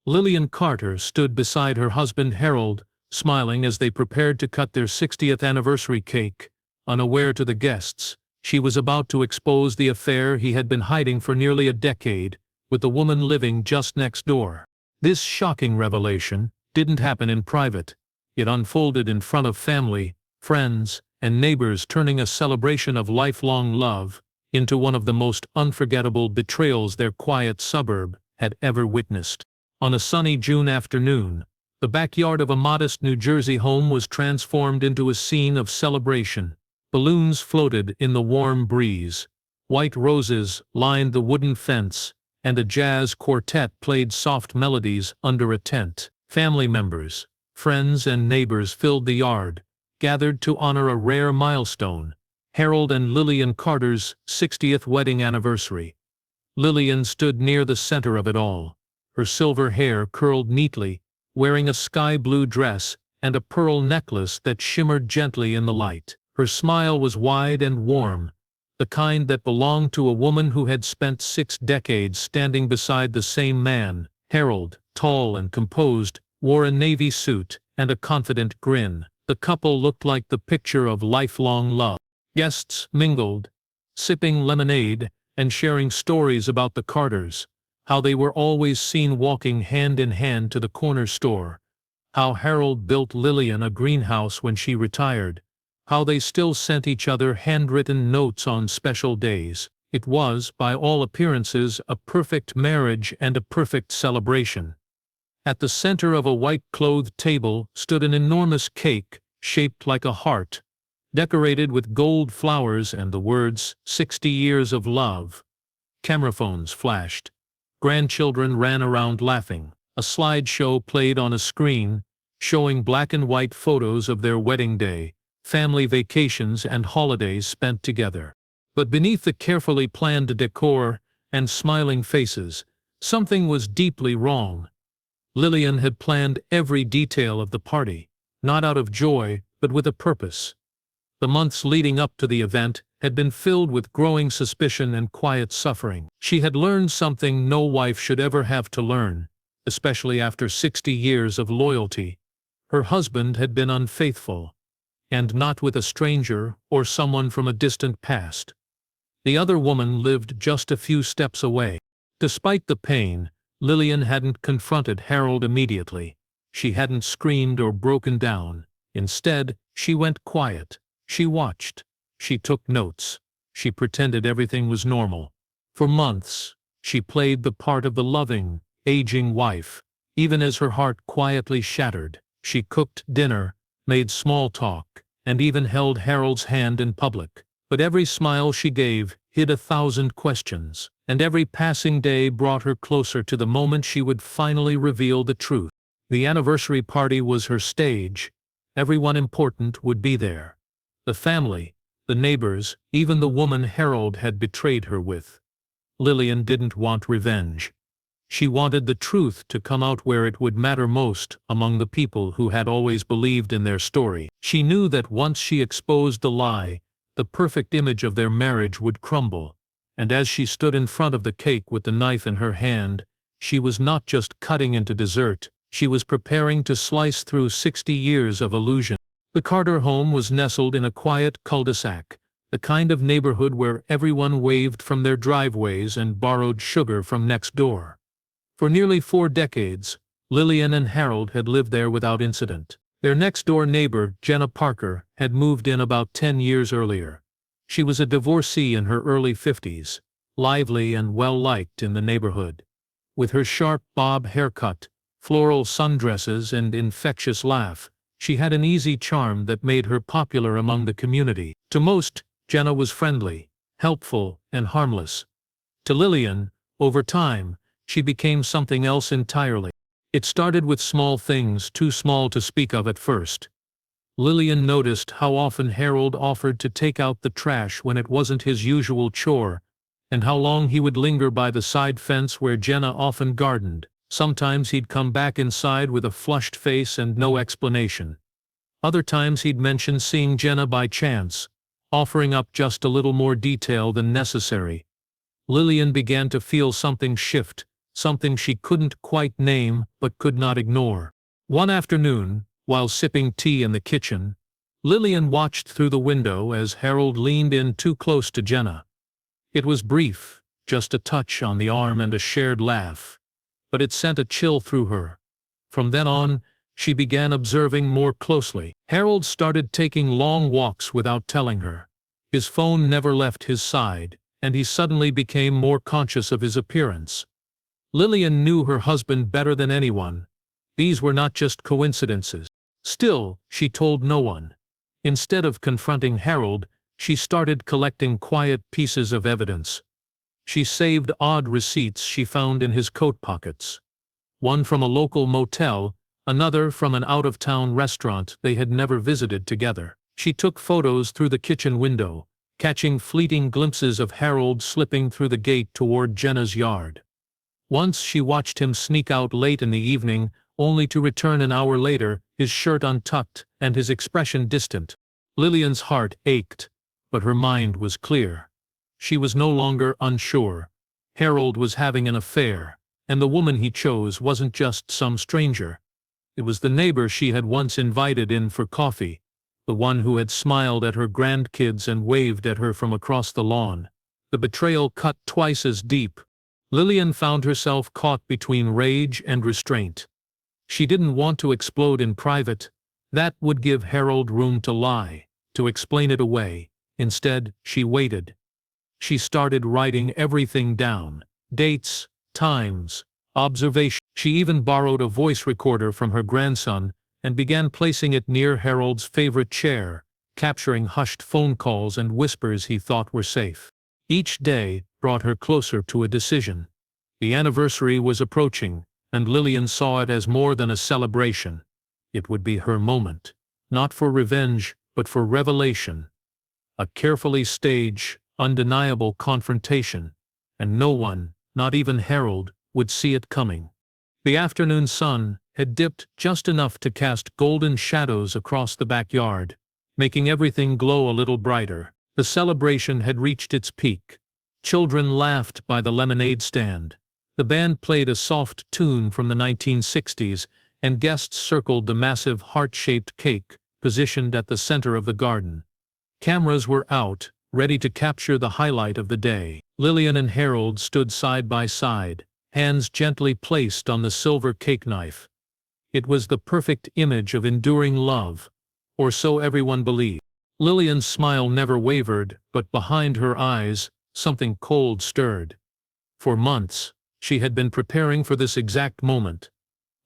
Lillian Carter stood beside her husband Harold, smiling as they prepared to cut their 60th anniversary cake. Unaware to the guests, she was about to expose the affair he had been hiding for nearly a decade, with the woman living just next door. This shocking revelation didn't happen in private. It unfolded in front of family, friends, and neighbors, turning a celebration of lifelong love into one of the most unforgettable betrayals their quiet suburb had ever witnessed. On a sunny June afternoon, the backyard of a modest New Jersey home was transformed into a scene of celebration. Balloons floated in the warm breeze, white roses lined the wooden fence, and a jazz quartet played soft melodies under a tent. Family members, friends, and neighbors filled the yard, gathered to honor a rare milestone, Harold and Lillian Carter's 60th wedding anniversary. Lillian stood near the center of it all, her silver hair curled neatly, wearing a sky-blue dress and a pearl necklace that shimmered gently in the light. Her smile was wide and warm, the kind that belonged to a woman who had spent 6 decades standing beside the same man. Harold, tall and composed, wore a navy suit and a confident grin. The couple looked like the picture of lifelong love. Guests mingled, sipping lemonade and sharing stories about the Carters, how they were always seen walking hand in hand to the corner store, how Harold built Lillian a greenhouse when she retired, how they still sent each other handwritten notes on special days. It was, by all appearances, a perfect marriage and a perfect celebration. At the center of a white-clothed table stood an enormous cake, shaped like a heart, decorated with gold flowers and the words, 60 years of love. Camera phones flashed. Grandchildren ran around laughing. A slideshow played on a screen, showing black and white photos of their wedding day, family vacations, and holidays spent together. But beneath the carefully planned decor and smiling faces, something was deeply wrong. Lillian had planned every detail of the party, not out of joy, but with a purpose. The months leading up to the event had been filled with growing suspicion and quiet suffering. She had learned something no wife should ever have to learn, especially after 60 years of loyalty. Her husband had been unfaithful, and not with a stranger or someone from a distant past. The other woman lived just a few steps away. Despite the pain, Lillian hadn't confronted Harold immediately. She hadn't screamed or broken down. Instead, she went quiet. She watched. She took notes. She pretended everything was normal. For months, she played the part of the loving, aging wife. Even as her heart quietly shattered, she cooked dinner, made small talk, and even held Harold's hand in public. But every smile she gave hid 1,000 questions, and every passing day brought her closer to the moment she would finally reveal the truth. The anniversary party was her stage. Everyone important would be there. The family, the neighbors, even the woman Harold had betrayed her with. Lillian didn't want revenge. She wanted the truth to come out where it would matter most, among the people who had always believed in their story. She knew that once she exposed the lie, the perfect image of their marriage would crumble. And as she stood in front of the cake with the knife in her hand, she was not just cutting into dessert, she was preparing to slice through 60 years of illusion. The Carter home was nestled in a quiet cul-de-sac, the kind of neighborhood where everyone waved from their driveways and borrowed sugar from next door. For nearly 4 decades, Lillian and Harold had lived there without incident. Their next-door neighbor, Jenna Parker, had moved in about 10 years earlier. She was a divorcee in her early 50s, lively and well-liked in the neighborhood. With her sharp bob haircut, floral sundresses, and infectious laugh, she had an easy charm that made her popular among the community. To most, Jenna was friendly, helpful, and harmless. To Lillian, over time, she became something else entirely. It started with small things too small to speak of at first. Lillian noticed how often Harold offered to take out the trash when it wasn't his usual chore, and how long he would linger by the side fence where Jenna often gardened. Sometimes he'd come back inside with a flushed face and no explanation. Other times he'd mention seeing Jenna by chance, offering up just a little more detail than necessary. Lillian began to feel something shift, something she couldn't quite name but could not ignore. One afternoon, while sipping tea in the kitchen, Lillian watched through the window as Harold leaned in too close to Jenna. It was brief, just a touch on the arm and a shared laugh, but it sent a chill through her. From then on, she began observing more closely. Harold started taking long walks without telling her. His phone never left his side, and he suddenly became more conscious of his appearance. Lillian knew her husband better than anyone. These were not just coincidences. Still, she told no one. Instead of confronting Harold, she started collecting quiet pieces of evidence. She saved odd receipts she found in his coat pockets. One from a local motel, another from an out-of-town restaurant they had never visited together. She took photos through the kitchen window, catching fleeting glimpses of Harold slipping through the gate toward Jenna's yard. Once she watched him sneak out late in the evening, only to return an hour later, his shirt untucked and his expression distant. Lillian's heart ached, but her mind was clear. She was no longer unsure. Harold was having an affair, and the woman he chose wasn't just some stranger. It was the neighbor she had once invited in for coffee, the one who had smiled at her grandkids and waved at her from across the lawn. The betrayal cut twice as deep. Lillian found herself caught between rage and restraint. She didn't want to explode in private. That would give Harold room to lie, to explain it away. Instead, she waited. She started writing everything down: dates, times, observations. She even borrowed a voice recorder from her grandson and began placing it near Harold's favorite chair, capturing hushed phone calls and whispers he thought were safe. Each day brought her closer to a decision. The anniversary was approaching, and Lillian saw it as more than a celebration. It would be her moment, not for revenge, but for revelation. A carefully staged, undeniable confrontation, and no one, not even Harold, would see it coming. The afternoon sun had dipped just enough to cast golden shadows across the backyard, making everything glow a little brighter. The celebration had reached its peak. Children laughed by the lemonade stand. The band played a soft tune from the 1960s, and guests circled the massive heart-shaped cake positioned at the center of the garden. Cameras were out, ready to capture the highlight of the day. Lillian and Harold stood side by side, hands gently placed on the silver cake knife. It was the perfect image of enduring love, or so everyone believed. Lillian's smile never wavered, but behind her eyes, something cold stirred. For months, she had been preparing for this exact moment.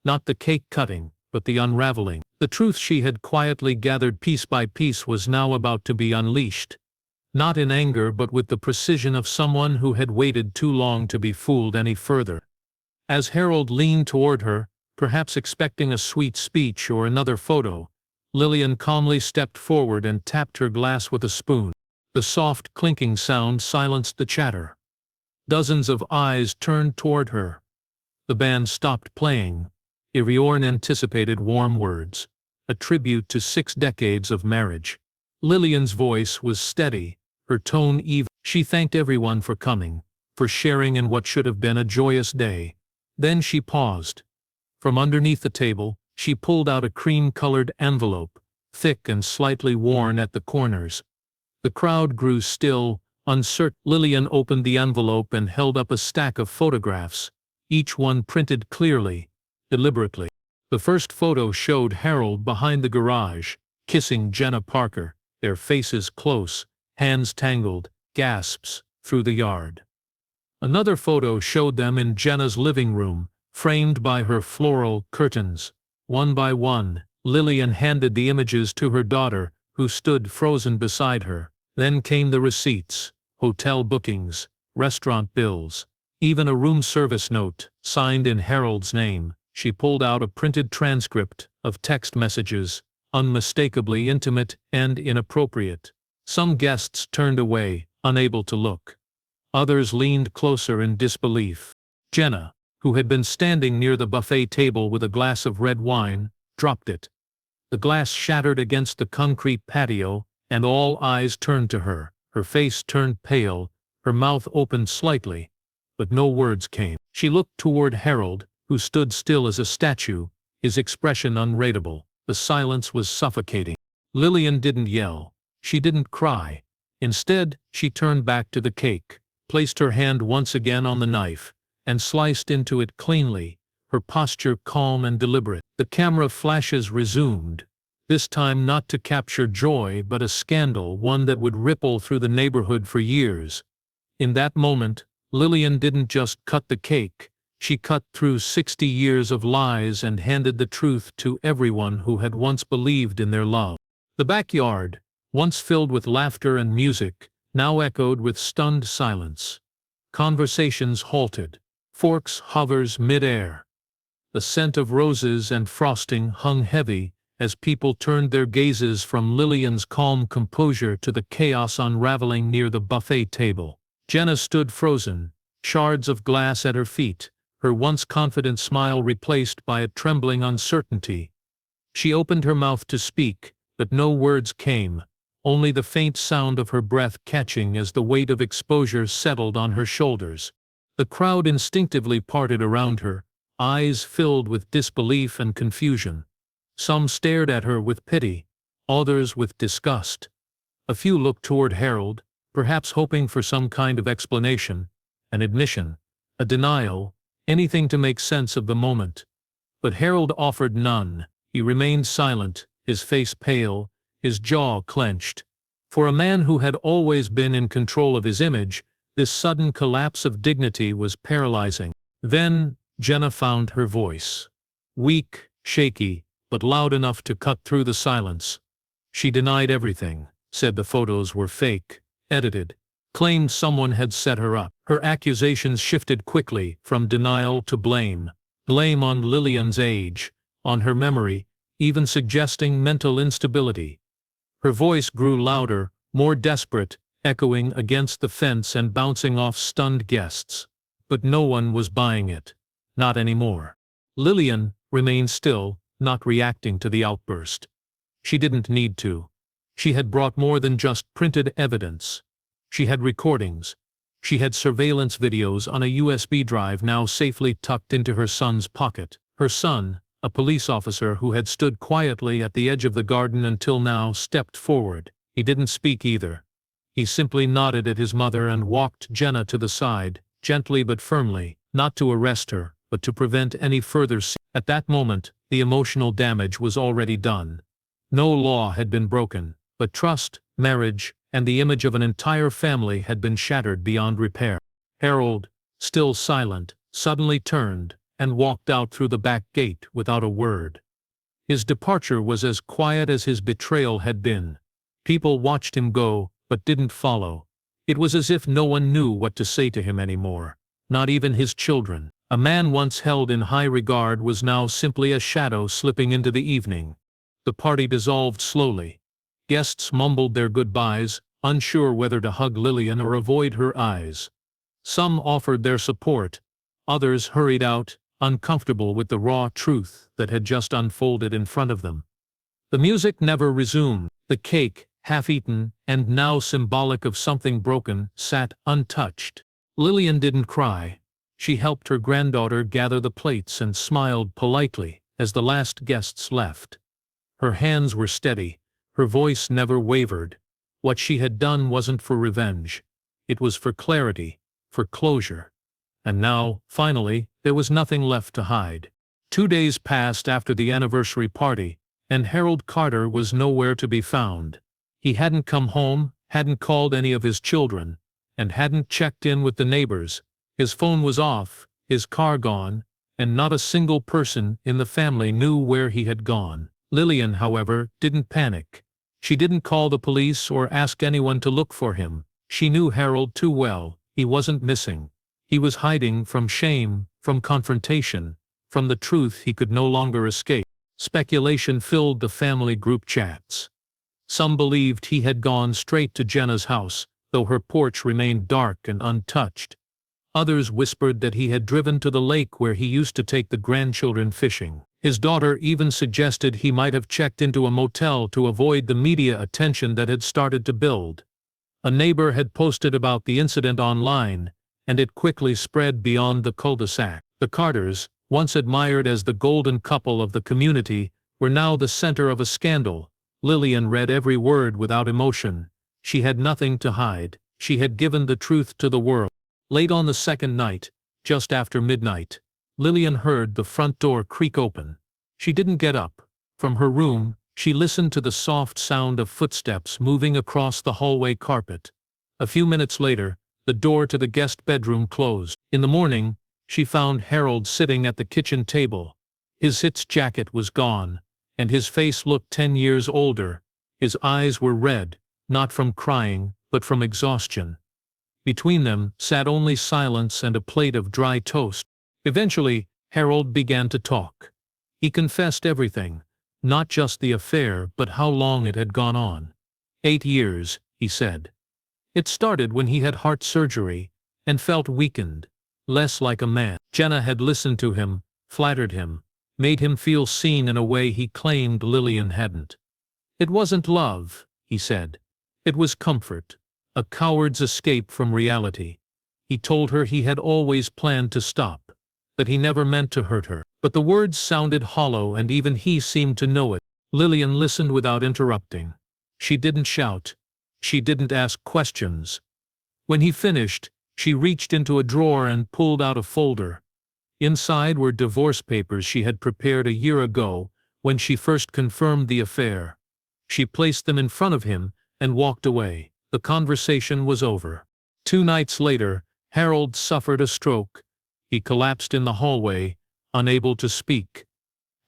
Not the cake cutting, but the unraveling. The truth she had quietly gathered piece by piece was now about to be unleashed. Not in anger, but with the precision of someone who had waited too long to be fooled any further. As Harold leaned toward her, perhaps expecting a sweet speech or another photo, Lillian calmly stepped forward and tapped her glass with a spoon. The soft clinking sound silenced the chatter. Dozens of eyes turned toward her. The band stopped playing. Iriorn anticipated warm words, a tribute to 6 decades of marriage. Lillian's voice was steady, her tone even. She thanked everyone for coming, for sharing in what should have been a joyous day. Then she paused. From underneath the table, she pulled out a cream-colored envelope, thick and slightly worn at the corners. The crowd grew still, uncertain. Lillian opened the envelope and held up a stack of photographs, each one printed clearly, deliberately. The first photo showed Harold behind the garage, kissing Jenna Parker, their faces close, hands tangled, gasps, through the yard. Another photo showed them in Jenna's living room, framed by her floral curtains. One by one, Lillian handed the images to her daughter, who stood frozen beside her. Then came the receipts, hotel bookings, restaurant bills, even a room service note, signed in Harold's name. She pulled out a printed transcript of text messages, unmistakably intimate and inappropriate. Some guests turned away, unable to look. Others leaned closer in disbelief. Jenna, who had been standing near the buffet table with a glass of red wine, dropped it. The glass shattered against the concrete patio, and all eyes turned to her. Her face turned pale, her mouth opened slightly, but no words came. She looked toward Harold, who stood still as a statue, his expression unreadable. The silence was suffocating. Lillian didn't yell. She didn't cry. Instead, she turned back to the cake, placed her hand once again on the knife, and sliced into it cleanly, her posture calm and deliberate. The camera flashes resumed, this time not to capture joy but a scandal, one that would ripple through the neighborhood for years. In that moment, Lillian didn't just cut the cake, she cut through 60 years of lies and handed the truth to everyone who had once believed in their love. The backyard, once filled with laughter and music, now echoed with stunned silence. Conversations halted. Forks hovers mid-air. The scent of roses and frosting hung heavy as people turned their gazes from Lillian's calm composure to the chaos unraveling near the buffet table. Jenna stood frozen, shards of glass at her feet, her once confident smile replaced by a trembling uncertainty. She opened her mouth to speak, but no words came, only the faint sound of her breath catching as the weight of exposure settled on her shoulders. The crowd instinctively parted around her, eyes filled with disbelief and confusion. Some stared at her with pity, others with disgust. A few looked toward Harold, perhaps hoping for some kind of explanation, an admission, a denial, anything to make sense of the moment. But Harold offered none. He remained silent, his face pale, his jaw clenched. For a man who had always been in control of his image, this sudden collapse of dignity was paralyzing. Then, Jenna found her voice. Weak, shaky, but loud enough to cut through the silence. She denied everything, said the photos were fake, edited, claimed someone had set her up. Her accusations shifted quickly from denial to blame. Blame on Lillian's age, on her memory, even suggesting mental instability. Her voice grew louder, more desperate, echoing against the fence and bouncing off stunned guests. But no one was buying it. Not anymore. Lillian remained still, not reacting to the outburst. She didn't need to. She had brought more than just printed evidence. She had recordings. She had surveillance videos on a USB drive now safely tucked into her son's pocket. Her son, a police officer who had stood quietly at the edge of the garden until now, stepped forward. He didn't speak either. He simply nodded at his mother and walked Jenna to the side, gently but firmly, not to arrest her, but to prevent any further. At that moment, the emotional damage was already done. No law had been broken, but trust, marriage, and the image of an entire family had been shattered beyond repair. Harold, still silent, suddenly turned and walked out through the back gate without a word. His departure was as quiet as his betrayal had been. People watched him go, but didn't follow. It was as if no one knew what to say to him anymore, not even his children. A man once held in high regard was now simply a shadow slipping into the evening. The party dissolved slowly. Guests mumbled their goodbyes, unsure whether to hug Lillian or avoid her eyes. Some offered their support. Others hurried out, uncomfortable with the raw truth that had just unfolded in front of them. The music never resumed. The cake, half-eaten, and now symbolic of something broken, sat untouched. Lillian didn't cry. She helped her granddaughter gather the plates and smiled politely as the last guests left. Her hands were steady. Her voice never wavered. What she had done wasn't for revenge. It was for clarity, for closure. And now, finally, there was nothing left to hide. 2 days passed after the anniversary party, and Harold Carter was nowhere to be found. He hadn't come home, hadn't called any of his children, and hadn't checked in with the neighbors. His phone was off, his car gone, and not a single person in the family knew where he had gone. Lillian, however, didn't panic. She didn't call the police or ask anyone to look for him. She knew Harold too well. He wasn't missing. He was hiding from shame, from confrontation, from the truth he could no longer escape. Speculation filled the family group chats. Some believed he had gone straight to Jenna's house, though her porch remained dark and untouched. Others whispered that he had driven to the lake where he used to take the grandchildren fishing. His daughter even suggested he might have checked into a motel to avoid the media attention that had started to build. A neighbor had posted about the incident online, and it quickly spread beyond the cul-de-sac. The Carters, once admired as the golden couple of the community, were now the center of a scandal. Lillian read every word without emotion. She had nothing to hide. She had given the truth to the world. Late on the second night, just after midnight, Lillian heard the front door creak open. She didn't get up. From her room, she listened to the soft sound of footsteps moving across the hallway carpet. A few minutes later, the door to the guest bedroom closed. In the morning, she found Harold sitting at the kitchen table. His jacket was gone, and his face looked 10 years older. His eyes were red, not from crying, but from exhaustion. Between them sat only silence and a plate of dry toast. Eventually, Harold began to talk. He confessed everything, not just the affair, but how long it had gone on. 8 years, he said. It started when he had heart surgery, and felt weakened, less like a man. Jenna had listened to him, flattered him, made him feel seen in a way he claimed Lillian hadn't. It wasn't love, he said. It was comfort, a coward's escape from reality. He told her he had always planned to stop, that he never meant to hurt her. But the words sounded hollow, and even he seemed to know it. Lillian listened without interrupting. She didn't shout. She didn't ask questions. When he finished, she reached into a drawer and pulled out a folder. Inside were divorce papers she had prepared a year ago, when she first confirmed the affair. She placed them in front of him and walked away. The conversation was over. 2 nights later, Harold suffered a stroke. He collapsed in the hallway, unable to speak.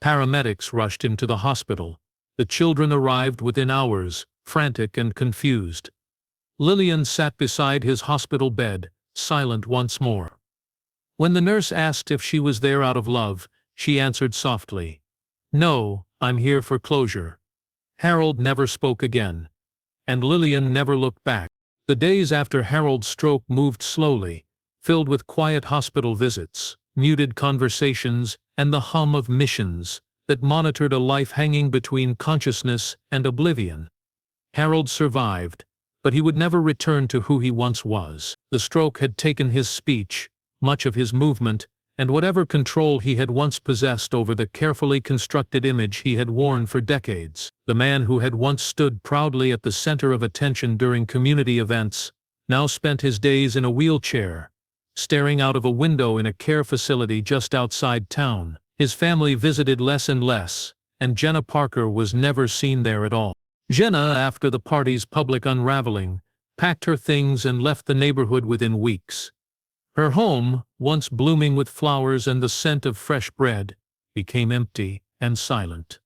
Paramedics rushed him to the hospital. The children arrived within hours, frantic and confused. Lillian sat beside his hospital bed, silent once more. When the nurse asked if she was there out of love, she answered softly, "No, I'm here for closure." Harold never spoke again, and Lillian never looked back. The days after Harold's stroke moved slowly, filled with quiet hospital visits, muted conversations, and the hum of missions that monitored a life hanging between consciousness and oblivion. Harold survived, but he would never return to who he once was. The stroke had taken his speech, much of his movement, and whatever control he had once possessed over the carefully constructed image he had worn for decades. The man who had once stood proudly at the center of attention during community events now spent his days in a wheelchair, staring out of a window in a care facility just outside town. His family visited less and less, and Jenna Parker was never seen there at all. Jenna, after the party's public unraveling, packed her things and left the neighborhood within weeks. Her home, once blooming with flowers and the scent of fresh bread, became empty and silent.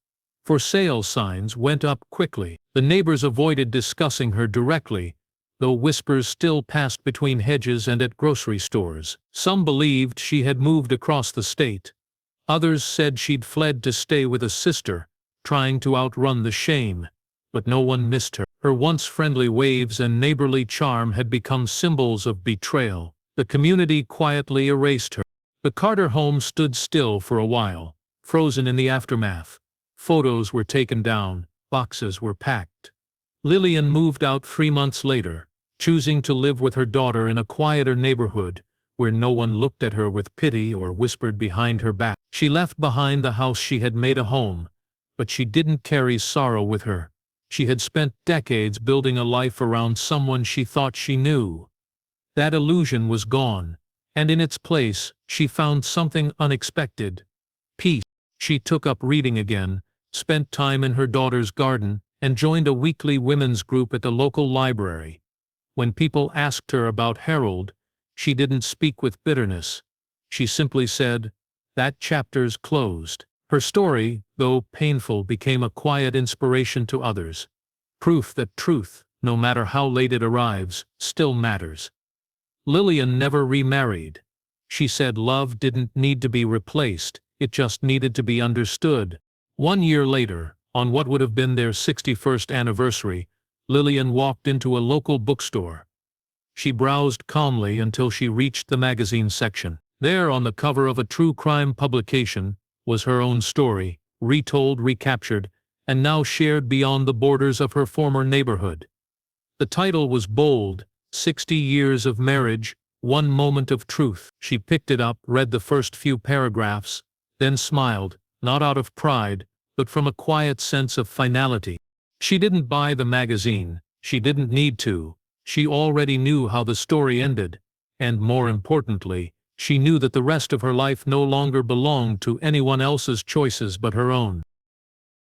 For sale signs went up quickly. The neighbors avoided discussing her directly, though whispers still passed between hedges and at grocery stores. Some believed she had moved across the state. Others said she'd fled to stay with a sister, trying to outrun the shame. But no one missed her. Her once friendly waves and neighborly charm had become symbols of betrayal. The community quietly erased her. The Carter home stood still for a while, frozen in the aftermath. Photos were taken down, boxes were packed. Lillian moved out 3 months later, choosing to live with her daughter in a quieter neighborhood, where no one looked at her with pity or whispered behind her back. She left behind the house she had made a home, but she didn't carry sorrow with her. She had spent decades building a life around someone she thought she knew. That illusion was gone, and in its place, she found something unexpected: peace. She took up reading again, spent time in her daughter's garden, and joined a weekly women's group at the local library. When people asked her about Harold, she didn't speak with bitterness. She simply said, "That chapter's closed." Her story, though painful, became a quiet inspiration to others. Proof that truth, no matter how late it arrives, still matters. Lillian never remarried. She said love didn't need to be replaced, it just needed to be understood. 1 year later, on what would have been their 61st anniversary, Lillian walked into a local bookstore. She browsed calmly until she reached the magazine section. There, on the cover of a true crime publication, was her own story, retold, recaptured, and now shared beyond the borders of her former neighborhood. The title was bold: 60 Years of Marriage, One moment of truth. She picked it up, read the first few paragraphs, then smiled, not out of pride, but from a quiet sense of finality. She didn't buy the magazine. She didn't need to. She already knew how the story ended. And more importantly, she knew that the rest of her life no longer belonged to anyone else's choices but her own.